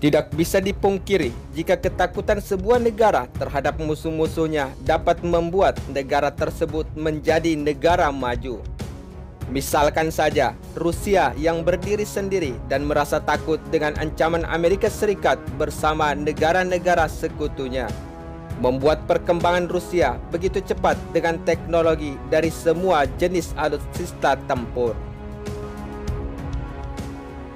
Tidak bisa dipungkiri jika ketakutan sebuah negara terhadap musuh-musuhnya dapat membuat negara tersebut menjadi negara maju. Misalkan saja Rusia yang berdiri sendiri dan merasa takut dengan ancaman Amerika Serikat bersama negara-negara sekutunya, membuat perkembangan Rusia begitu cepat dengan teknologi dari semua jenis alutsista tempur.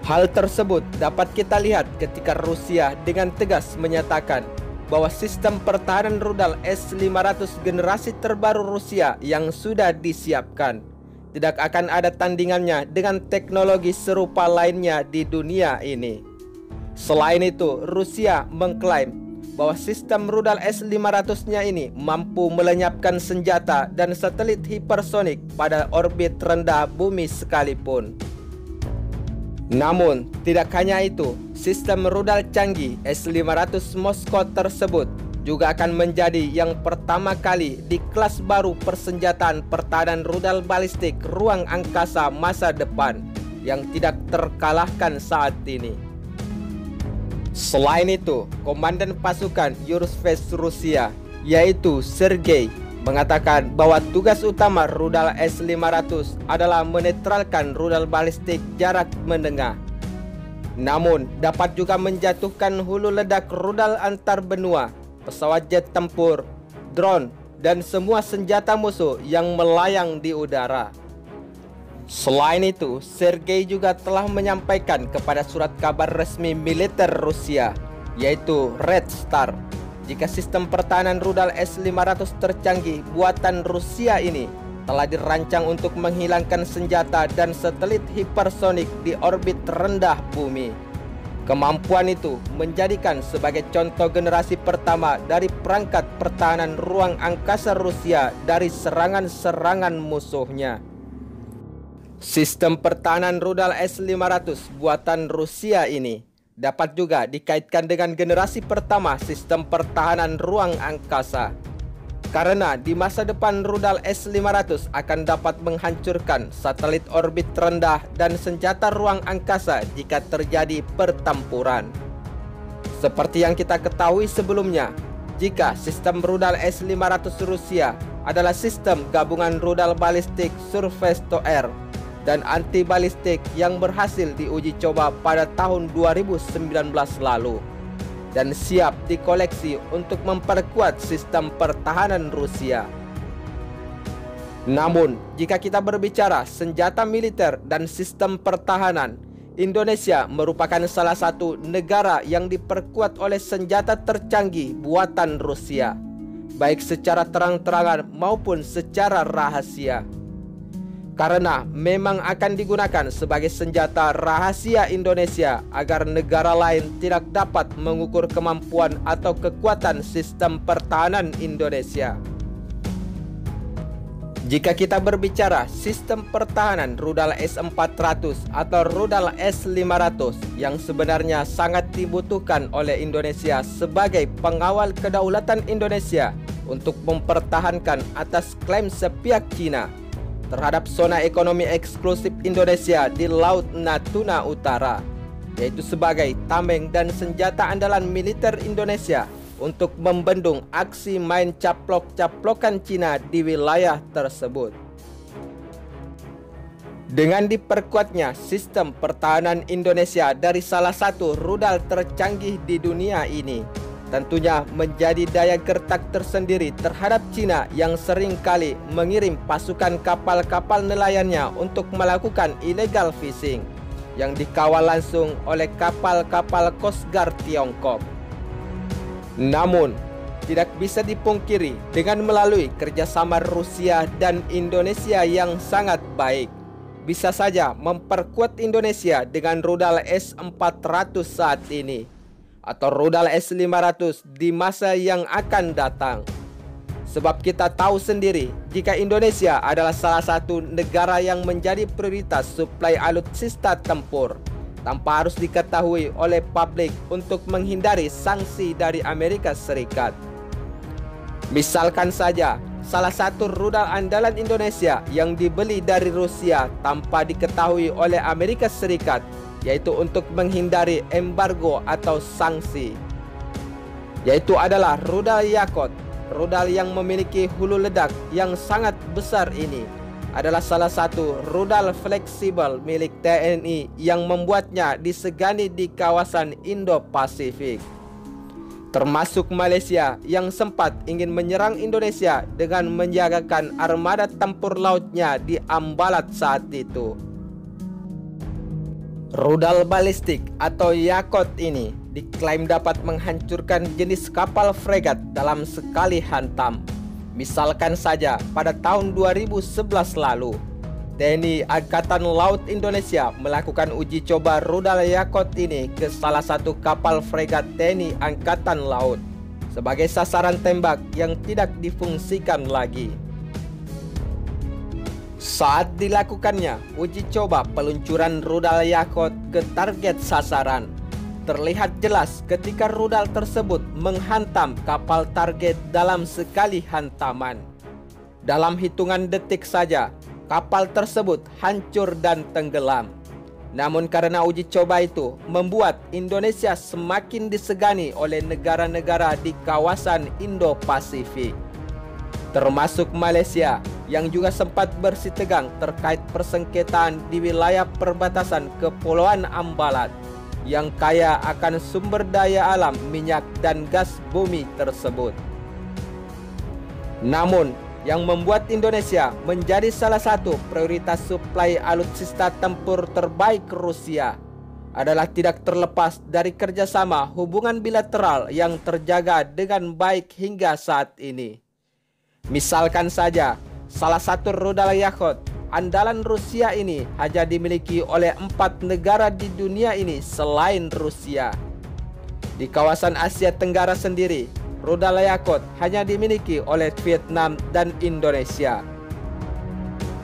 Hal tersebut dapat kita lihat ketika Rusia dengan tegas menyatakan bahwa sistem pertahanan rudal S-500 generasi terbaru Rusia yang sudah disiapkan tidak akan ada tandingannya dengan teknologi serupa lainnya di dunia ini. Selain itu, Rusia mengklaim bahwa sistem rudal S-500-nya ini mampu melenyapkan senjata dan satelit hipersonik pada orbit rendah bumi sekalipun. Namun, tidak hanya itu, sistem rudal canggih S-500 Moskow tersebut juga akan menjadi yang pertama kali di kelas baru persenjataan pertahanan rudal balistik ruang angkasa masa depan yang tidak terkalahkan saat ini. Selain itu, Komandan Pasukan Aerospace Rusia, yaitu Sergei, mengatakan bahwa tugas utama rudal S-500 adalah menetralkan rudal balistik jarak menengah. Namun, dapat juga menjatuhkan hulu ledak rudal antar benua, pesawat jet tempur, drone, dan semua senjata musuh yang melayang di udara. Selain itu, Sergei juga telah menyampaikan kepada surat kabar resmi militer Rusia, yaitu Red Star, jika sistem pertahanan rudal S-500 tercanggih buatan Rusia ini telah dirancang untuk menghilangkan senjata dan satelit hipersonik di orbit rendah bumi. Kemampuan itu menjadikan sebagai contoh generasi pertama dari perangkat pertahanan ruang angkasa Rusia dari serangan-serangan musuhnya. Sistem pertahanan rudal S-500 buatan Rusia ini dapat juga dikaitkan dengan generasi pertama sistem pertahanan ruang angkasa. Karena di masa depan rudal S-500 akan dapat menghancurkan satelit orbit rendah dan senjata ruang angkasa jika terjadi pertempuran. Seperti yang kita ketahui sebelumnya, jika sistem rudal S-500 Rusia adalah sistem gabungan rudal balistik surface to air dan anti-balistik yang berhasil diuji coba pada tahun 2019 lalu dan siap dikoleksi untuk memperkuat sistem pertahanan Rusia. Namun, jika kita berbicara senjata militer dan sistem pertahanan, Indonesia merupakan salah satu negara yang diperkuat oleh senjata tercanggih buatan Rusia, baik secara terang-terangan maupun secara rahasia. Karena memang akan digunakan sebagai senjata rahasia Indonesia agar negara lain tidak dapat mengukur kemampuan atau kekuatan sistem pertahanan Indonesia. Jika kita berbicara sistem pertahanan rudal S-400 atau rudal S-500 yang sebenarnya sangat dibutuhkan oleh Indonesia sebagai pengawal kedaulatan Indonesia untuk mempertahankan atas klaim sepihak Cina terhadap zona ekonomi eksklusif Indonesia di Laut Natuna Utara, yaitu sebagai tameng dan senjata andalan militer Indonesia untuk membendung aksi main caplok-caplokan Cina di wilayah tersebut. Dengan diperkuatnya sistem pertahanan Indonesia dari salah satu rudal tercanggih di dunia ini, tentunya menjadi daya gertak tersendiri terhadap Cina yang sering kali mengirim pasukan kapal-kapal nelayannya untuk melakukan illegal fishing yang dikawal langsung oleh kapal-kapal Coast Guard Tiongkok. Namun, tidak bisa dipungkiri dengan melalui kerjasama Rusia dan Indonesia yang sangat baik, bisa saja memperkuat Indonesia dengan rudal S-400 saat ini atau rudal S-500 di masa yang akan datang. Sebab kita tahu sendiri jika Indonesia adalah salah satu negara yang menjadi prioritas suplai alutsista tempur tanpa harus diketahui oleh publik untuk menghindari sanksi dari Amerika Serikat. Misalkan saja, salah satu rudal andalan Indonesia yang dibeli dari Rusia tanpa diketahui oleh Amerika Serikat yaitu untuk menghindari embargo atau sanksi, yaitu adalah rudal Yakout. Rudal yang memiliki hulu ledak yang sangat besar ini adalah salah satu rudal fleksibel milik TNI yang membuatnya disegani di kawasan Indo-Pasifik, termasuk Malaysia yang sempat ingin menyerang Indonesia dengan menjagakan armada tempur lautnya di Ambalat saat itu. Rudal balistik atau Yakout ini diklaim dapat menghancurkan jenis kapal fregat dalam sekali hantam. Misalkan saja pada tahun 2011 lalu, TNI Angkatan Laut Indonesia melakukan uji coba rudal Yakout ini ke salah satu kapal fregat TNI Angkatan Laut sebagai sasaran tembak yang tidak difungsikan lagi. Saat dilakukannya uji coba peluncuran rudal Yakout ke target sasaran, terlihat jelas ketika rudal tersebut menghantam kapal target dalam sekali hantaman. Dalam hitungan detik saja, kapal tersebut hancur dan tenggelam. Namun karena uji coba itu membuat Indonesia semakin disegani oleh negara-negara di kawasan Indo-Pasifik, termasuk Malaysia yang juga sempat bersitegang terkait persengketaan di wilayah perbatasan Kepulauan Ambalat yang kaya akan sumber daya alam minyak dan gas bumi tersebut. Namun, yang membuat Indonesia menjadi salah satu prioritas suplai alutsista tempur terbaik Rusia adalah tidak terlepas dari kerjasama hubungan bilateral yang terjaga dengan baik hingga saat ini. Misalkan saja, salah satu rudal Yakout andalan Rusia ini hanya dimiliki oleh 4 negara di dunia ini selain Rusia. Di kawasan Asia Tenggara sendiri, rudal Yakout hanya dimiliki oleh Vietnam dan Indonesia.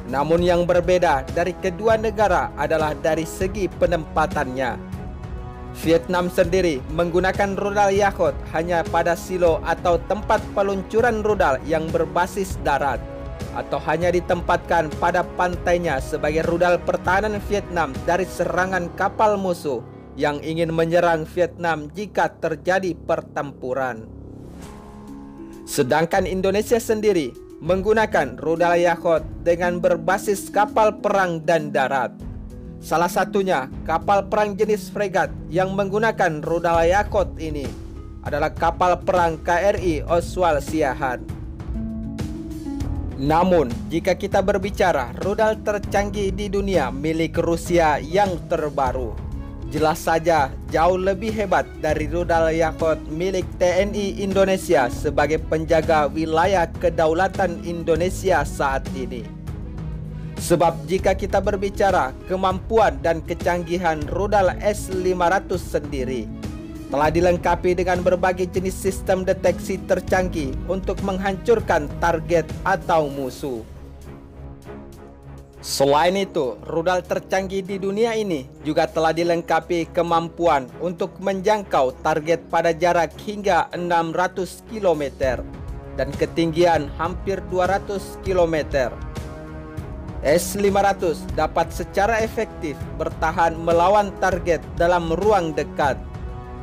Namun yang berbeda dari kedua negara adalah dari segi penempatannya. Vietnam sendiri menggunakan rudal Yakout hanya pada silo atau tempat peluncuran rudal yang berbasis darat, atau hanya ditempatkan pada pantainya sebagai rudal pertahanan Vietnam dari serangan kapal musuh yang ingin menyerang Vietnam jika terjadi pertempuran. Sedangkan Indonesia sendiri menggunakan rudal Yakout dengan berbasis kapal perang dan darat. Salah satunya kapal perang jenis fregat yang menggunakan rudal Yakout ini adalah kapal perang KRI Oswald Siahaan. Namun, jika kita berbicara rudal tercanggih di dunia milik Rusia yang terbaru, jelas saja jauh lebih hebat dari rudal Yakout milik TNI Indonesia sebagai penjaga wilayah kedaulatan Indonesia saat ini. Sebab jika kita berbicara kemampuan dan kecanggihan rudal S-500 sendiri, telah dilengkapi dengan berbagai jenis sistem deteksi tercanggih untuk menghancurkan target atau musuh. Selain itu, rudal tercanggih di dunia ini juga telah dilengkapi kemampuan untuk menjangkau target pada jarak hingga 600 km dan ketinggian hampir 200 km. S-500 dapat secara efektif bertahan melawan target dalam ruang dekat.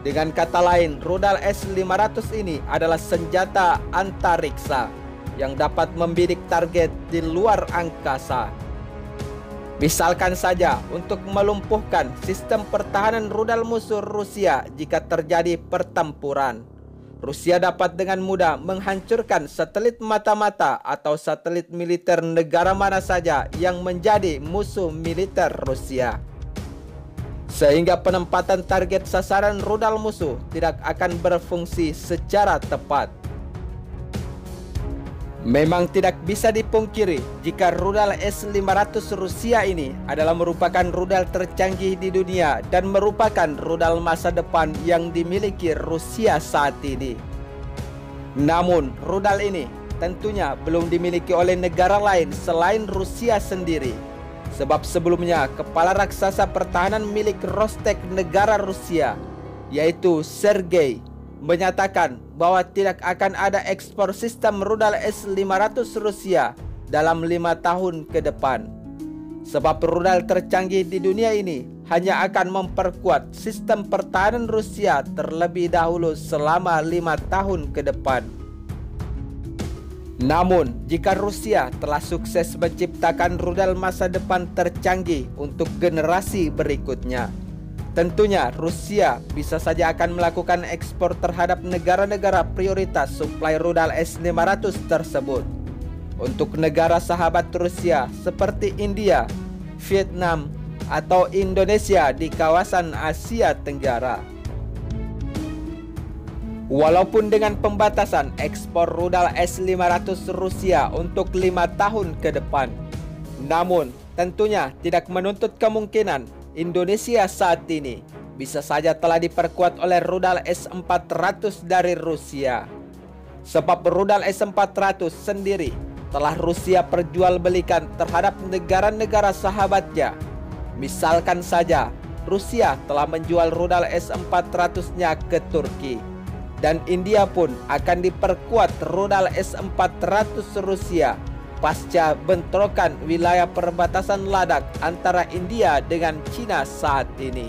Dengan kata lain, rudal S-500 ini adalah senjata antariksa yang dapat membidik target di luar angkasa. Misalkan saja untuk melumpuhkan sistem pertahanan rudal musuh Rusia jika terjadi pertempuran, Rusia dapat dengan mudah menghancurkan satelit mata-mata atau satelit militer negara mana saja yang menjadi musuh militer Rusia, sehingga penempatan target sasaran rudal musuh tidak akan berfungsi secara tepat. Memang tidak bisa dipungkiri jika rudal S-500 Rusia ini adalah merupakan rudal tercanggih di dunia dan merupakan rudal masa depan yang dimiliki Rusia saat ini. Namun, rudal ini tentunya belum dimiliki oleh negara lain selain Rusia sendiri. Sebab sebelumnya kepala raksasa pertahanan milik Rostek negara Rusia, yaitu Sergei, menyatakan bahwa tidak akan ada ekspor sistem rudal S-500 Rusia dalam 5 tahun ke depan. Sebab rudal tercanggih di dunia ini hanya akan memperkuat sistem pertahanan Rusia terlebih dahulu selama 5 tahun ke depan. Namun, jika Rusia telah sukses menciptakan rudal masa depan tercanggih untuk generasi berikutnya, tentunya Rusia bisa saja akan melakukan ekspor terhadap negara-negara prioritas suplai rudal S-500 tersebut. Untuk negara sahabat Rusia seperti India, Vietnam, atau Indonesia di kawasan Asia Tenggara. Walaupun dengan pembatasan ekspor rudal S-500 Rusia untuk 5 tahun ke depan, namun tentunya tidak menuntut kemungkinan Indonesia saat ini bisa saja telah diperkuat oleh rudal S-400 dari Rusia. Sebab rudal S-400 sendiri telah Rusia perjualbelikan terhadap negara-negara sahabatnya. Misalkan saja Rusia telah menjual rudal S-400-nya ke Turki, dan India pun akan diperkuat rudal S-400 Rusia pasca bentrokan wilayah perbatasan Ladakh antara India dengan Cina saat ini.